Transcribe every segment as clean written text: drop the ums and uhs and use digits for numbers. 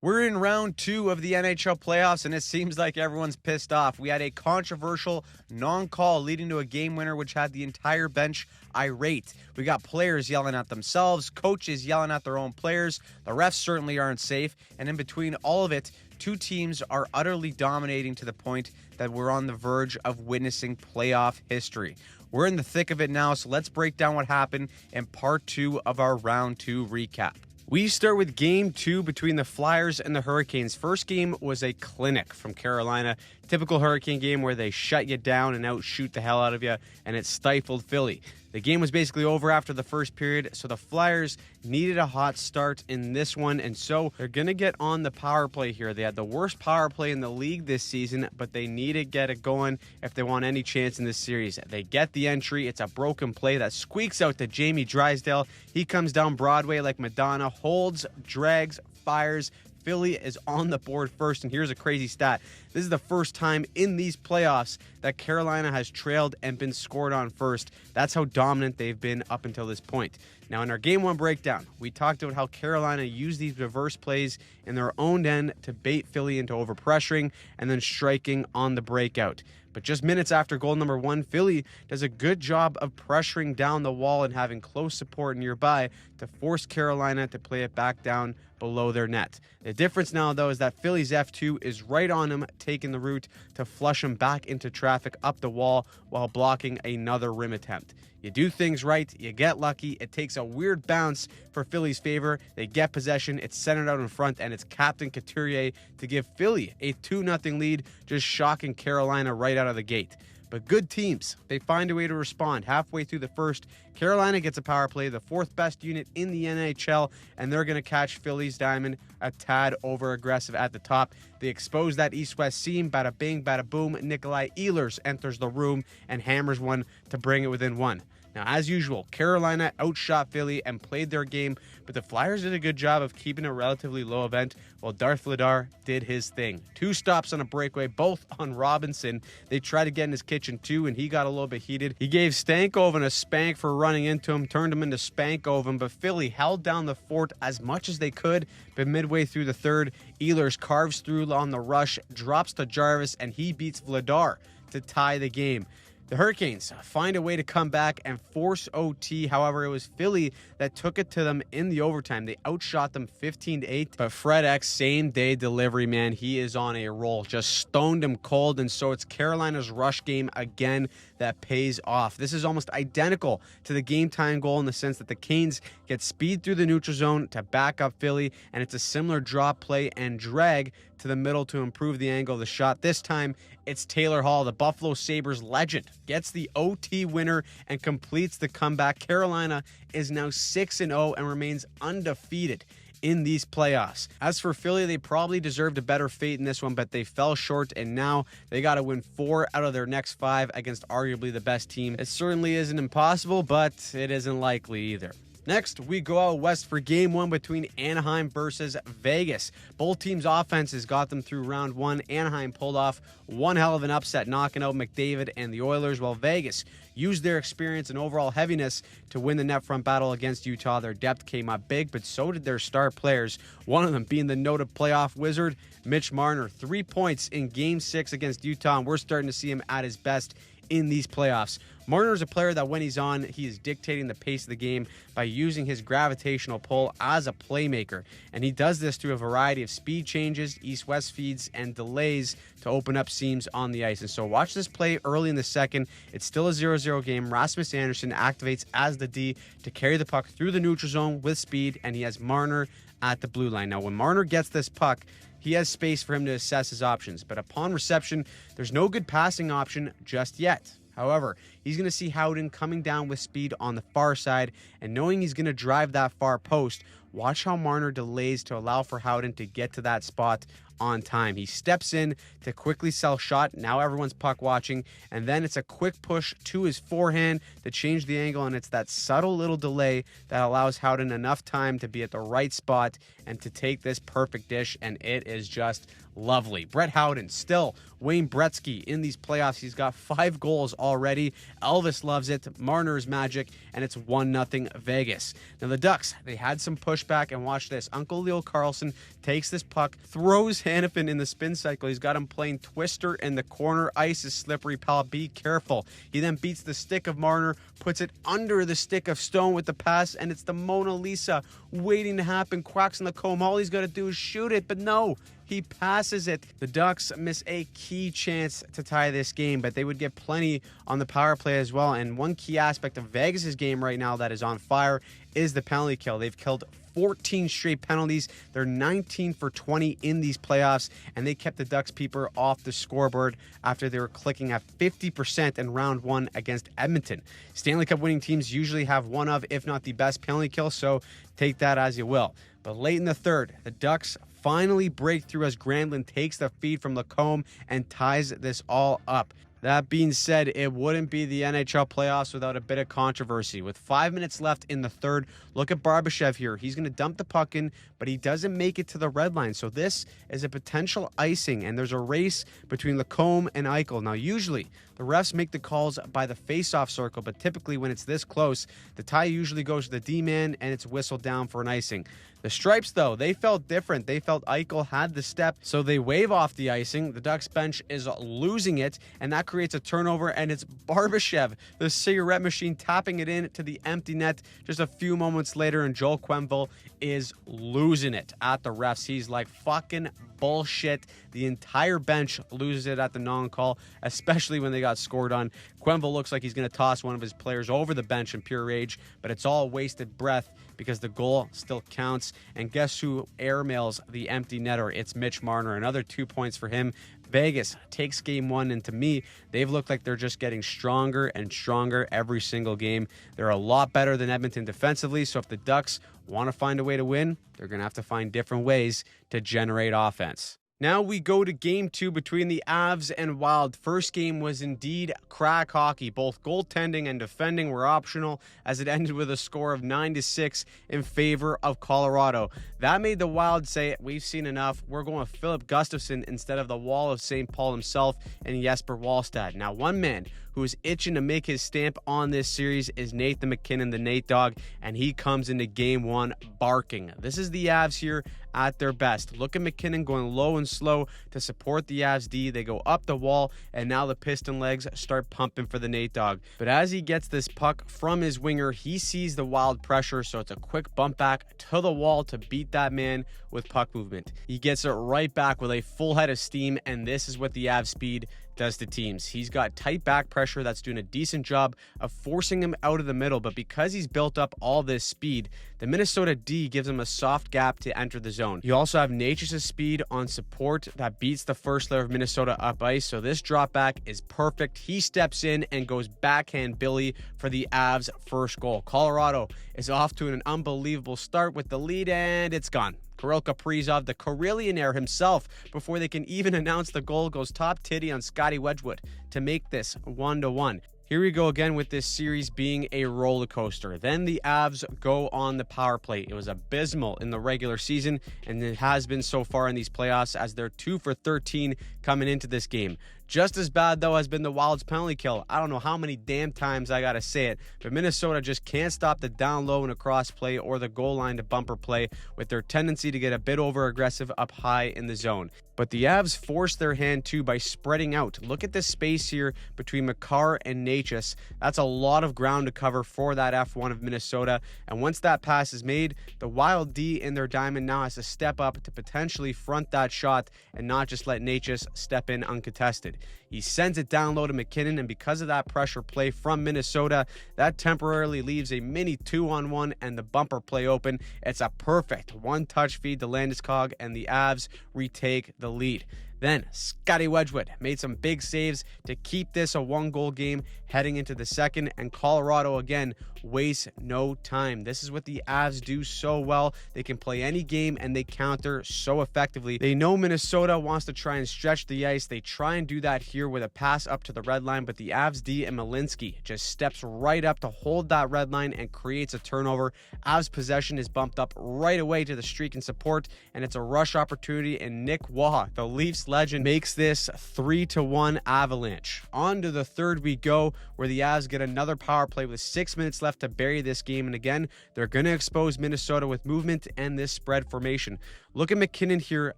We're in round two of the NHL playoffs, and it seems like everyone's pissed off. We had a controversial non-call leading to a game winner, which had the entire bench irate. We got players yelling at themselves, coaches yelling at their own players. The refs certainly aren't safe. And in between all of it, two teams are utterly dominating to the point that we're on the verge of witnessing playoff history. We're in the thick of it now, so let's break down what happened in part two of our round two recap. We start with game two between the Flyers and the Hurricanes. First game was a clinic from Carolina. Typical Hurricane game where they shut you down and outshoot the hell out of you, and it stifled Philly. The game was basically over after the first period, so the Flyers needed a hot start in this one, and so they're going to get on the power play here. They had the worst power play in the league this season, but they need to get it going if they want any chance in this series. They get the entry. It's a broken play that squeaks out to Jamie Drysdale. He comes down Broadway like Madonna, holds, drags, fires. Philly is on the board first, and here's a crazy stat. This is the first time in these playoffs that Carolina has trailed and been scored on first. That's how dominant they've been up until this point. Now, in our Game 1 breakdown, we talked about how Carolina used these reverse plays in their own end to bait Philly into overpressuring and then striking on the breakout. But just minutes after goal number one, Philly does a good job of pressuring down the wall and having close support nearby to force Carolina to play it back down below their net. The difference now, though, is that Philly's F2 is right on him, taking the route to flush him back into traffic up the wall while blocking another rim attempt. You do things right, you get lucky. It takes a weird bounce for Philly's favor. They get possession, it's centered out in front, and it's Captain Couturier to give Philly a 2-0 lead, just shocking Carolina right out of the gate. But good teams, they find a way to respond. Halfway through the first, Carolina gets a power play, the fourth best unit in the NHL, and they're going to catch Philly's diamond a tad over-aggressive at the top. They expose that east-west seam, bada bing, bada boom. Nikolai Ehlers enters the room and hammers one to bring it within one. Now, as usual, Carolina outshot Philly and played their game, but the Flyers did a good job of keeping a relatively low event while Darth Vladar did his thing. 2 stops on a breakaway, both on Robinson. They tried to get in his kitchen too, and he got a little bit heated. He gave Stankoven a spank for running into him, turned him into Spankoven, but Philly held down the fort as much as they could. But midway through the third, Ehlers carves through on the rush, drops to Jarvis, and he beats Vladar to tie the game. The Hurricanes find a way to come back and force OT. However, it was Philly that took it to them in the overtime. They outshot them 15-8. But Fred X, same-day delivery, man. He is on a roll. Just stoned him cold. And so it's Carolina's rush game again that pays off. This is almost identical to the game-time goal in the sense that the Canes get speed through the neutral zone to back up Philly. And it's a similar drop play and drag to the middle to improve the angle of the shot. This time, it's Taylor Hall, the Buffalo Sabres legend, gets the OT winner and completes the comeback. Carolina is now 6-0 and remains undefeated in these playoffs. As for Philly, they probably deserved a better fate in this one, but they fell short, and now they got to win 4 out of their next 5 against arguably the best team. It certainly isn't impossible, but it isn't likely either. Next, we go out west for game 1 between Anaheim versus Vegas. Both teams' offenses got them through round 1. Anaheim pulled off one hell of an upset, knocking out McDavid and the Oilers, while Vegas used their experience and overall heaviness to win the net front battle against Utah. Their depth came up big, but so did their star players, one of them being the noted playoff wizard, Mitch Marner. 3 points in Game 6 against Utah, and we're starting to see him at his best in these playoffs. Marner is a player that when he's on, he is dictating the pace of the game by using his gravitational pull as a playmaker. And he does this through a variety of speed changes, east-west feeds, and delays to open up seams on the ice. And so watch this play early in the second. It's still a 0-0 game. Rasmus Andersson activates as the D to carry the puck through the neutral zone with speed, and he has Marner at the blue line. Now, when Marner gets this puck, he has space for him to assess his options, but upon reception, there's no good passing option just yet. However, he's going to see Howden coming down with speed on the far side, and knowing he's going to drive that far post, watch how Marner delays to allow for Howden to get to that spot on time. He steps in to quickly sell shot. Now everyone's puck watching, and then it's a quick push to his forehand to change the angle, and it's that subtle little delay that allows Howden enough time to be at the right spot and to take this perfect dish, and it is just lovely. Brett Howden, still Wayne Gretzky in these playoffs. He's got 5 goals already Elvis loves it. Marner's magic, and it's 1-0 Vegas. Now the Ducks, they had some pushback, and watch this. Uncle Leo Carlson takes this puck, throws Hanifin in the spin cycle. He's got him playing twister in the corner. Ice is slippery, pal. Be careful. He then beats the stick of Marner, puts it under the stick of Stone with the pass, and it's the Mona Lisa waiting to happen. Quacks in the comb. All he's got to do is shoot it, but no. He passes it. The Ducks miss a key chance to tie this game, but they would get plenty on the power play as well. And one key aspect of Vegas' game right now that is on fire is the penalty kill. They've killed 14 straight penalties. They're 19 for 20 in these playoffs, and they kept the Ducks peeper off the scoreboard after they were clicking at 50% in round one against Edmonton. Stanley Cup winning teams usually have one of, if not the best penalty kill, so take that as you will. But late in the third, the Ducks finally break through as Granlund takes the feed from Lacombe and ties this all up. That being said, it wouldn't be the NHL playoffs without a bit of controversy. With 5 minutes left in the third, look at Barbashev here. He's going to dump the puck in, but he doesn't make it to the red line. So this is a potential icing, and there's a race between Lacombe and Eichel. Now, usually, the refs make the calls by the face-off circle, but typically when it's this close, the tie usually goes to the D-man, and it's whistled down for an icing. The Stripes, though, they felt different. They felt Eichel had the step, so they wave off the icing. The Ducks bench is losing it, and that creates a turnover, and it's Barbashev, the cigarette machine, tapping it in to the empty net just a few moments later, and Joel Quenneville is losing it at the refs. He's like, fucking bullshit. The entire bench loses it at the non-call, especially when they got scored on. Quenneville looks like he's going to toss one of his players over the bench in pure rage, but it's all wasted breath because the goal still counts. And guess who airmails the empty netter? It's Mitch Marner. Another 2 points for him. Vegas takes game one, and to me, they've looked like they're just getting stronger and stronger every single game. They're a lot better than Edmonton defensively, so if the Ducks want to find a way to win, they're going to have to find different ways to generate offense. Now we go to game two between the Avs and Wild. First game was indeed crack hockey. Both goaltending and defending were optional as it ended with a score of 9-6 in favor of Colorado. That made the Wild say, we've seen enough. We're going with Philip Gustafsson instead of the Wall of St. Paul himself and Jesper Wallstad. Now, one man who is itching to make his stamp on this series is Nathan MacKinnon, the Nate Dog, and he comes into game one barking. This is the Avs here at their best. Look at MacKinnon going low and slow to support the Avs D. They go up the wall, and now the piston legs start pumping for the Nate Dog. But as he gets this puck from his winger, he sees the Wild pressure, so it's a quick bump back to the wall to beat that man with puck movement. He gets it right back with a full head of steam, and this is what the Avs speed does to teams. He's got tight back pressure that's doing a decent job of forcing him out of the middle, but because he's built up all this speed, the Minnesota D gives him a soft gap to enter the zone. You also have Nature's speed on support that beats the first layer of Minnesota up ice, so this drop back is perfect. He steps in and goes backhand Billy for the Avs' first goal. Colorado is off to an unbelievable start with the lead, and it's gone. Kirill Kaprizov, the Karelianaire himself, before they can even announce the goal, goes top titty on Scotty Wedgwood to make this 1-1. Here we go again with this series being a roller coaster. Then the Avs go on the power play. It was abysmal in the regular season, and it has been so far in these playoffs as they're 2 for 13 coming into this game. Just as bad, though, has been the Wild's penalty kill. I don't know how many damn times I got to say it, but Minnesota just can't stop the down low and across play or the goal line to bumper play with their tendency to get a bit over aggressive up high in the zone. But the Avs force their hand too by spreading out. Look at the space here between Makar and Natchez. That's a lot of ground to cover for that F1 of Minnesota. And once that pass is made, the Wild D in their diamond now has to step up to potentially front that shot and not just let Natchez step in uncontested. He sends it down low to MacKinnon, and because of that pressure play from Minnesota, that temporarily leaves a mini 2-on-1 and the bumper play open. It's a perfect one-touch feed to Landeskog, and the Avs retake the lead. Then Scotty Wedgwood made some big saves to keep this a one-goal game heading into the second, and Colorado again wastes no time. This is what the Avs do so well. They can play any game and they counter so effectively. They know Minnesota wants to try and stretch the ice. They try and do that here with a pass up to the red line, but the Avs D and Malinsky just steps right up to hold that red line and creates a turnover. Avs possession is bumped up right away to the streak and support, and it's a rush opportunity, and Nick Waugh, the Leafs legend makes this 3-1 Avalanche. On to the third we go, where the Avs get another power play with 6 minutes left to bury this game. And again, they're going to expose Minnesota with movement and this spread formation. Look at McKinnon here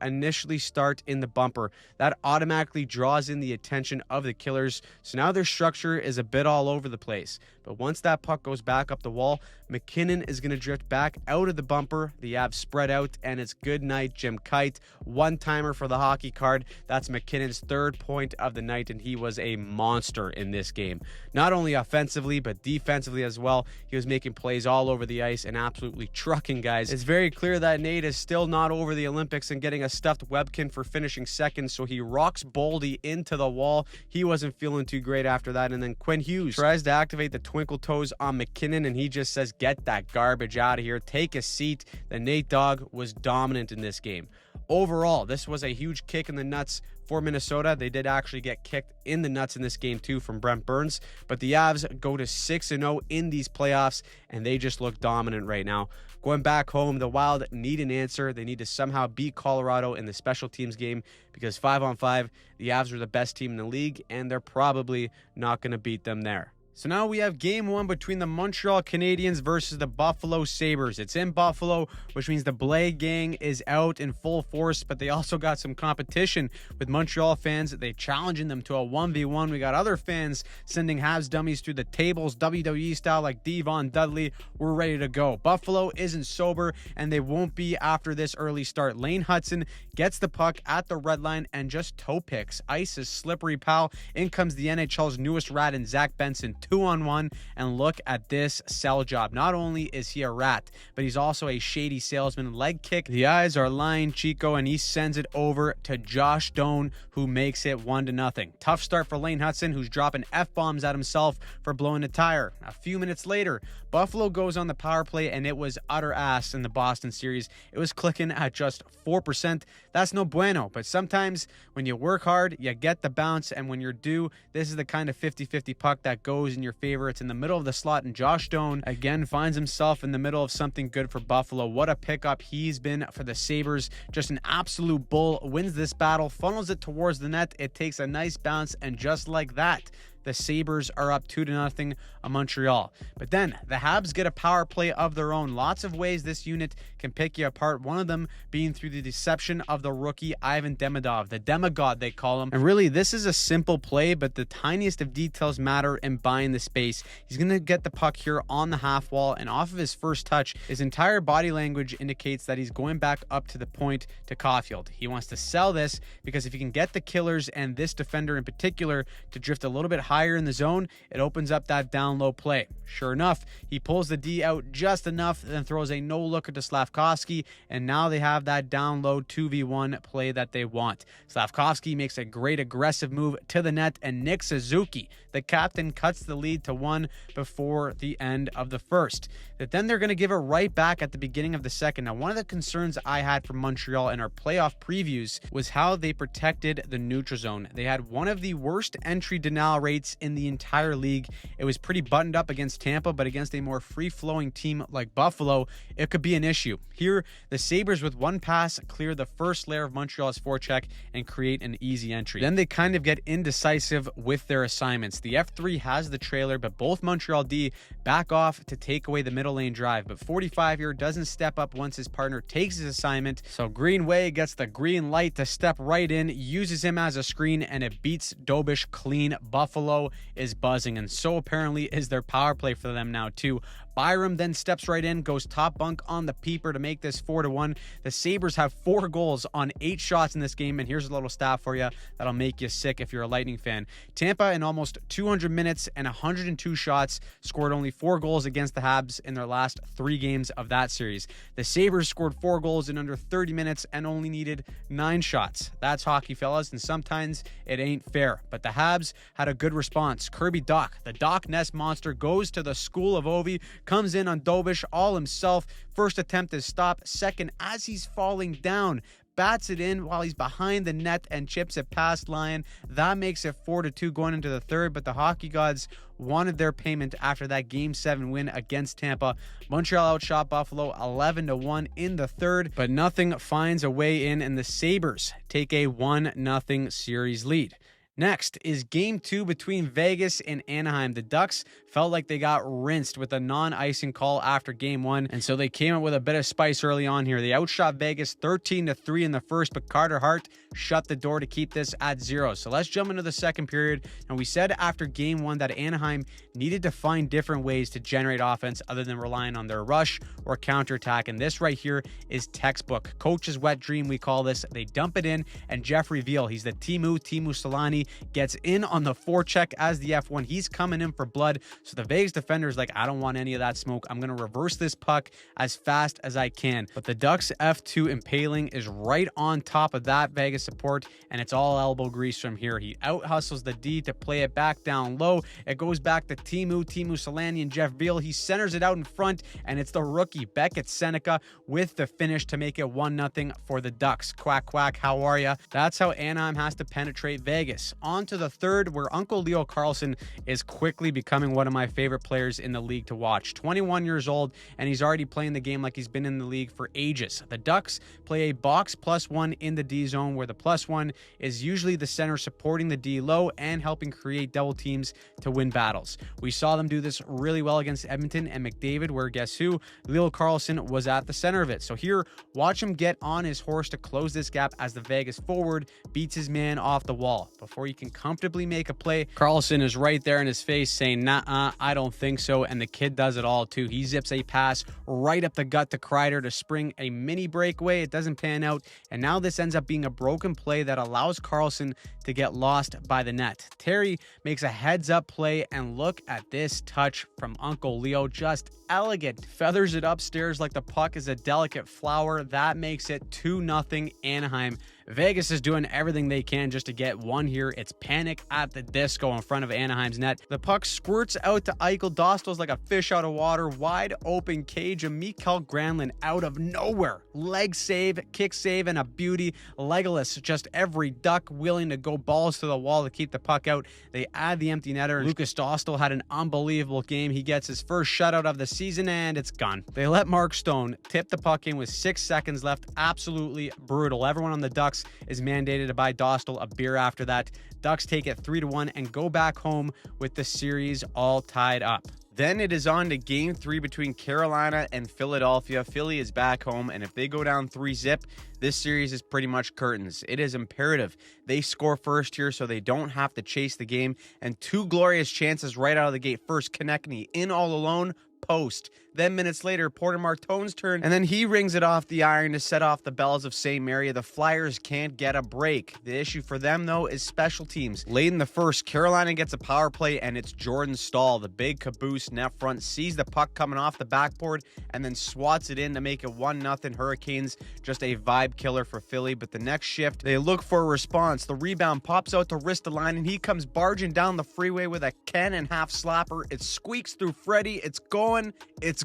initially start in the bumper. That automatically draws in the attention of the Killers. So now their structure is a bit all over the place. But once that puck goes back up the wall, McKinnon is going to drift back out of the bumper. The Avs spread out, and it's good night, Jim Kite. One-timer for the hockey card. That's McKinnon's third point of the night, and he was a monster in this game. Not only offensively, but defensively as well. He was making plays all over the ice and absolutely trucking guys. It's very clear that Nate is still not over the Olympics and getting a stuffed Webkin for finishing second, so he rocks Boldy into the wall. He wasn't feeling too great after that, and then Quinn Hughes tries to activate the twinkle toes on McKinnon, and he just says, get that garbage out of here, take a seat. The Nate Dogg was dominant in this game. Overall, this was a huge kick in the nuts for Minnesota. They did actually get kicked in the nuts in this game too from Brent Burns, but the Avs go to 6-0 in these playoffs, and they just look dominant right now. Going back home, the Wild need an answer. They need to somehow beat Colorado in the special teams game, because 5-on-5, the Avs are the best team in the league, and they're probably not going to beat them there. So now we have game one between the Montreal Canadiens versus the Buffalo Sabres. It's in Buffalo, which means the Blade gang is out in full force, but they also got some competition with Montreal fans. They challenging them to a 1v1. We got other fans sending Habs dummies through the tables, WWE style, like Devon Dudley. We're ready to go. Buffalo isn't sober, and they won't be after this early start. Lane Hudson gets the puck at the red line and just toe picks. Ice is slippery, pal. In comes the NHL's newest rat in Zach Benson. 2-on-1, and look at this sell job. Not only is he a rat, but he's also a shady salesman. Leg kick. The eyes are lying Chico, and he sends it over to Josh Doan, who makes it 1-0. Tough start for Lane Hudson, who's dropping F-bombs at himself for blowing a tire. A few minutes later, Buffalo goes on the power play, and it was utter ass in the Boston series. It was clicking at just 4%. That's no bueno, but sometimes when you work hard, you get the bounce, and when you're due, this is the kind of 50-50 puck that goes in your favor. It's in the middle of the slot, and Josh Doan again finds himself in the middle of something good for Buffalo. What a pickup he's been for the Sabres. Just an absolute bull. Wins this battle, funnels it towards the net. It takes a nice bounce, and just like that, the Sabres are up 2-0 on Montreal. But then the Habs get a power play of their own. Lots of ways this unit can pick you apart. One of them being through the deception of the rookie Ivan Demidov, the demigod they call him. And really, this is a simple play, but the tiniest of details matter in buying the space. He's going to get the puck here on the half wall, and off of his first touch, his entire body language indicates that he's going back up to the point to Caulfield. He wants to sell this because if he can get the Killers and this defender in particular to drift a little bit higher in the zone, it opens up that down low play. Sure enough, he pulls the D out just enough, then throws a no-looker to Slavkovsky, and now they have that down low 2v1 play that they want. Slavkovsky makes a great aggressive move to the net, and Nick Suzuki, the captain, cuts the lead to 1 before the end of the first. But then they're going to give it right back at the beginning of the second. Now, one of the concerns I had for Montreal in our playoff previews was how they protected the neutral zone. They had one of the worst entry denial rates in the entire league. It was pretty buttoned up against Tampa, but against a more free-flowing team like Buffalo, it could be an issue. Here, the Sabres with one pass clear the first layer of Montreal's forecheck and create an easy entry. Then they kind of get indecisive with their assignments. The F3 has the trailer, but both Montreal D back off to take away the middle lane drive. But 45 here doesn't step up once his partner takes his assignment. So Greenway gets the green light to step right in, uses him as a screen, and it beats Dobish clean. Buffalo is buzzing, and so apparently is their power play for them now too. Byram then steps right in, goes top bunk on the peeper to make this 4-1. The Sabres have 4 goals on 8 shots in this game, and here's a little stat for you that'll make you sick if you're a Lightning fan. Tampa, in almost 200 minutes and 102 shots, scored only 4 goals against the Habs in their last 3 games of that series. The Sabres scored 4 goals in under 30 minutes and only needed 9 shots. That's hockey, fellas, and sometimes it ain't fair. But the Habs had a good response. Kirby Dach, the Doc Ness monster, goes to the school of Ovi, comes in on Dobish all himself. First attempt is stopped. Second, as he's falling down, bats it in while he's behind the net and chips it past Lyon. That makes it 4-2 going into the third, but the hockey gods wanted their payment after that Game 7 win against Tampa. Montreal outshot Buffalo 11-1 in the third, but nothing finds a way in, and the Sabres take a 1-0 series lead. Next is Game 2 between Vegas and Anaheim. The Ducks felt like they got rinsed with a non-icing call after Game 1, and so they came up with a bit of spice early on here. They outshot Vegas 13-3 in the first, but Carter Hart shut the door to keep this at 0. So let's jump into the second period, and we said after Game 1 that Anaheim needed to find different ways to generate offense other than relying on their rush or counterattack, and this right here is textbook. Coach's wet dream, we call this. They dump it in, and Jeffrey Veal, he's the Timu Solani, gets in on the forecheck as the F1. He's coming in for blood. So the Vegas defender's like, I don't want any of that smoke. I'm going to reverse this puck as fast as I can. But the Ducks F2 impaling is right on top of that Vegas support, and it's all elbow grease from here. He out hustles the D to play it back down low. It goes back to Timu Solani and Jeff Veal. He centers it out in front, and it's the rookie Beckett Seneca with the finish to make it 1-0 for the Ducks. Quack, quack, how are ya? That's how Anaheim has to penetrate Vegas. On to the third, where Uncle Leo Carlsson is quickly becoming one of my favorite players in the league to watch. 21 years old, and he's already playing the game like he's been in the league for ages. The Ducks play a box +1 in the D zone, where the +1 is usually the center supporting the D low and helping create double teams to win battles. We saw them do this really well against Edmonton and McDavid, where guess who? Leo Carlsson was at the center of it. So here, watch him get on his horse to close this gap as the Vegas forward beats his man off the wall. Before you can comfortably make a play, Carlsson is right there in his face saying, nah, I don't think so, and the kid does it all too. He zips a pass right up the gut to Kreider to spring a mini breakaway. It doesn't pan out, and now this ends up being a broken play that allows Carlsson to get lost by the net. Terry makes a heads-up play, and look at this touch from Uncle Leo. Just elegant. Feathers it upstairs like the puck is a delicate flower. That makes it 2-0 Anaheim. Vegas is doing everything they can just to get one here. It's panic at the disco in front of Anaheim's net. The puck squirts out to Eichel. Dostal's like a fish out of water. Wide open cage, and Mikael Granlund out of nowhere. Leg save, kick save, and a beauty. Legolas, just every Duck willing to go balls to the wall to keep the puck out. They add the empty netter. Lucas Dostal had an unbelievable game. He gets his first shutout of the season, and it's gone. They let Mark Stone tip the puck in with 6 seconds left. Absolutely brutal. Everyone on the Ducks is mandated to buy Dostal a beer after that. Ducks take it 3-1 and go back home with the series all tied up. Then it is on to Game 3 between Carolina and Philadelphia. Philly is back home, and if they go down 3-0, this series is pretty much curtains. It is imperative they score first here so they don't have to chase the game, and 2 glorious chances right out of the gate. First, Konechny in all alone, post. Then minutes later, Porter Martone's turn, and then he rings it off the iron to set off the bells of St. Mary. The Flyers can't get a break. The issue for them, though, is special teams. Late in the first, Carolina gets a power play, and it's Jordan Staal, the big caboose net front, sees the puck coming off the backboard and then swats it in to make it 1-0 Hurricanes. Just a vibe killer for Philly, but the next shift, they look for a response. The rebound pops out to wrist the line, and he comes barging down the freeway with a can-and-half slapper. It squeaks through Freddie. It's going,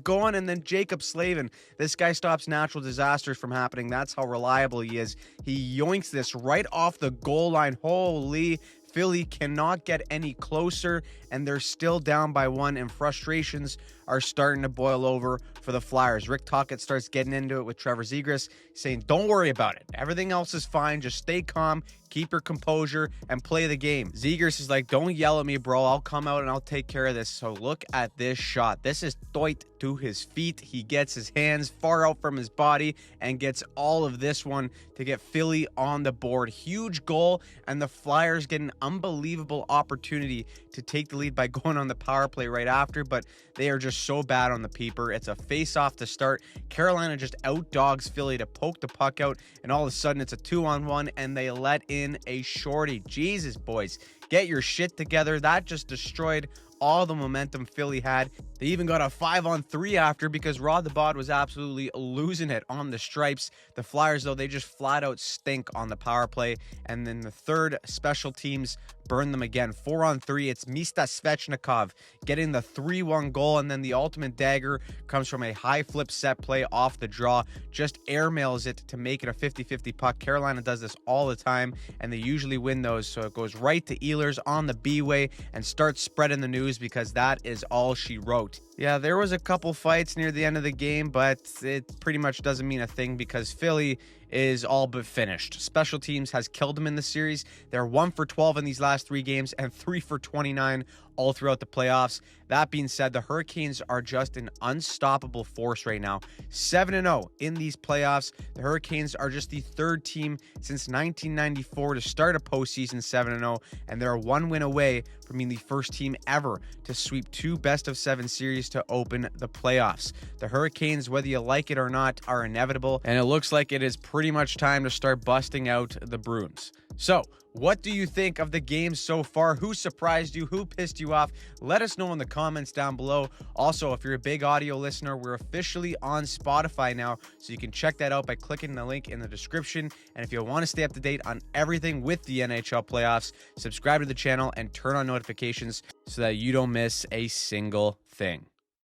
and then Jacob Slavin. This guy stops natural disasters from happening. That's how reliable he is. He yoinks this right off the goal line. Holy, Philly cannot get any closer, and they're still down by 1, and frustrations are starting to boil over for the Flyers. Rick Tocchet starts getting into it with Trevor Zegras, saying, don't worry about it. Everything else is fine. Just stay calm, keep your composure, and play the game. Zegras is like, don't yell at me, bro. I'll come out and I'll take care of this. So look at this shot. This is Doit to his feet. He gets his hands far out from his body and gets all of this one to get Philly on the board. Huge goal, and the Flyers get an unbelievable opportunity to take the lead by going on the power play right after, but they are just so bad on the peeper. It's a face-off to start. Carolina just outdogs Philly to poke the puck out, and all of a sudden it's a 2-on-1, and they let in a shorty. Jesus, boys. Get your shit together. That just destroyed all the momentum Philly had. They even got a 5-on-3 after because Rod the Bod was absolutely losing it on the stripes. The Flyers, though, they just flat out stink on the power play. And then the third, special teams burn them again. 4-on-3, it's Mista Svechnikov getting the 3-1 goal. And then the ultimate dagger comes from a high flip set play off the draw. Just airmails it to make it a 50-50 puck. Carolina does this all the time, and they usually win those. So it goes right to Ehlers on the B-way and starts spreading the news because that is all she wrote. Yeah, there was a couple fights near the end of the game, but it pretty much doesn't mean a thing because Philly is all but finished. Special teams has killed them in the series. They're 1 for 12 in these last 3 games and 3 for 29 all throughout the playoffs. That being said, the Hurricanes are just an unstoppable force right now. 7-0 in these playoffs. The Hurricanes are just the third team since 1994 to start a postseason 7-0, and they're 1 win away from being the first team ever to sweep 2 best-of-7 series to open the playoffs. The Hurricanes, whether you like it or not, are inevitable, and it looks like it is pretty much time to start busting out the Bruins. So, what do you think of the game so far? Who surprised you? Who pissed you off? Let us know in the comments down below. Also, if you're a big audio listener, we're officially on Spotify now, so you can check that out by clicking the link in the description. And if you want to stay up to date on everything with the NHL playoffs, subscribe to the channel and turn on notifications so that you don't miss a single thing.